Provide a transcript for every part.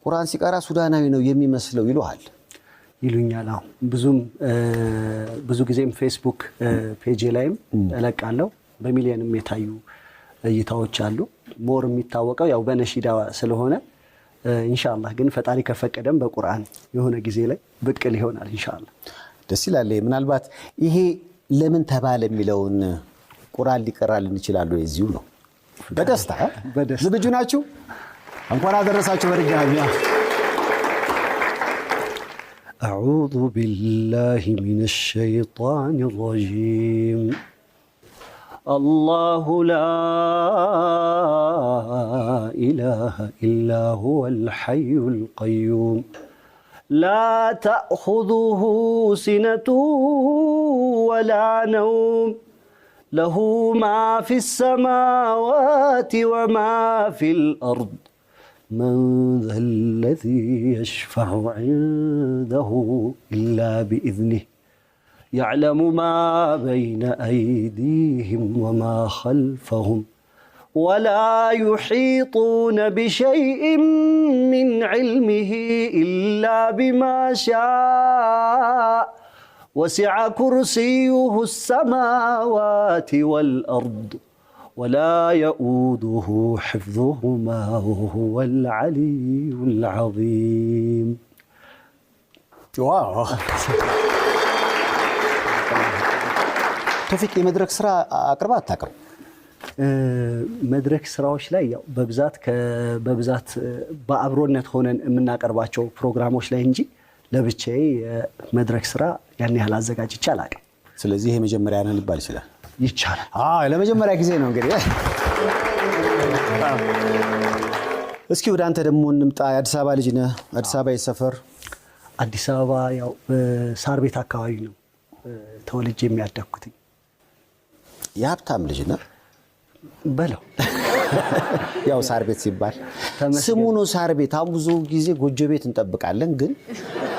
ቁርአን ሲቀራ ሱዳናዊ ነው የሚመስለው ይሉሃል ይሉኛል አዎ ብዙ ጊዜም ፌስቡክ ፔጅ ላይም እለቃለሁ በሚሊዮንም የታዩ እይታዎች አሉ ሞር የሚታወቀው ያው በነሺዳ ስለሆነ ኢንሻአላህ ግን ፈጣሪ ከፈቀደም በቁርአን የሆነ ጊዜ ላይ ብቅል ይሆናል ኢንሻአላህ ደስ ይላል ምናልባት ይሄ ለምን ተባለ የሚለውን ቁርአን ሊቀራልን ይችላል እዚሁ ነው በደስታ ዝግጁ ናችሁ እንኳን አደረሳችሁ በድጋሚ أعوذ بالله من الشيطان الرجيم الله لا إله إلا هو الحي القيوم لا تأخذه سنة ولا نوم له ما في السماوات وما في الأرض من ذا الذي يشفع عنده إلا بإذنه يعلم ما بين أيديهم وما خلفهم ولا يحيطون بشيء من علمه إلا بما شاء وسع كرسيه السماوات والأرض ولا يؤوده حفظهما وهو العلي العظيم واو توفيق የመድረክ ስራ አቅርባ አታቀርብ መድረክ ስራዎች ላይ ያው በብዛት በአብሮነት ሆነን የምናቀርባቸው ፕሮግራሞች ላይ እንጂ ለብቻዬ መድረክ ስራ ያን ያህል አዘጋጅቼ አላውቅም ስለዚህ ይሄ መጀመሪያ ነው ሊባል ይችላል ይቻላል ለመጀመሪያ ጊዜ ነው እንግዲህ እስኪ ወደ አንተ ደግሞ እንምጣ የአዲስ አበባ ልጅ ነህ አዲስ አበባ የሰፈር አዲስ አበባ ያው ሳር ቤት አካባቢ ነው ተወልጄ የሚያደግኩት የሀብታም ልጅ ነህ በለው ያው ሳር ቤት ሲባል ስሙ ነው ሳር ቤት አሁን ብዙ ጊዜ ጎጆ ቤት እንጠብቃለን ግን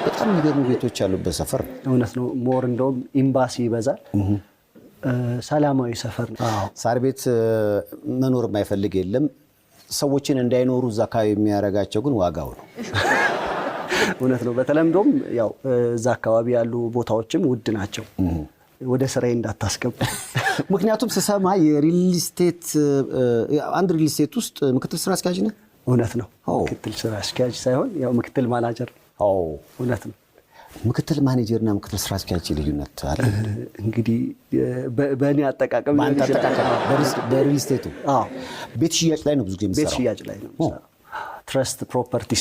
በጣም የሚገርሙ ቤቶች ያሉበት ሰፈር ነው እውነት ነው ሞር እንደውም ኤምባሲ ይበዛል ሰላማዊ ሰፈር ነው ሳር ቤት መኖር የማይፈልግ የለም ሰዎችን እንዳይኖሩ እዛ አካባቢ የሚያረጋቸው ግን ዋጋው ነው እውነት ነው በተለምዶም ያው እዛ አካባቢ ያሉ ቦታዎችም ውድ ናቸው ወደ ስራዬ እንዳታስገባ ምክንያቱም ስሰማ የሪል ስቴት አንድ ሪል ስቴት ውስጥ ምክትል ስራ አስኪያጅ ነህ እውነት ነው ምክትል ስራ አስኪያጅ ሳይሆን ያው ምክትል ማናጀር እውነት ነው ምክትል ማኔጀርና ምክትል ስራ አስኪያጅ ልዩነት አለ እንግዲህ በእኔ አጠቃቀም በሪል ስቴቱ ቤት ሽያጭ ላይ ነው ብዙ ጊዜ ቤት ሽያጭ ላይ ነው ትረስት ፕሮፐርቲ